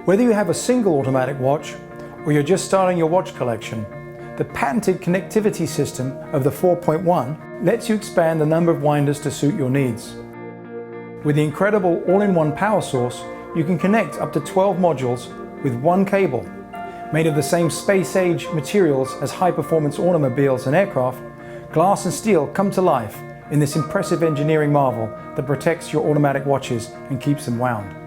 Whether you have a single automatic watch or you're just starting your watch collection, the patented connectivity system of the 4.1 lets you expand the number of winders to suit your needs. With the incredible all-in-one power source, you can connect up to 12 modules with one cable. Made of the same space-age materials as high-performance automobiles and aircraft, glass and steel come to life in this impressive engineering marvel that protects your automatic watches and keeps them wound.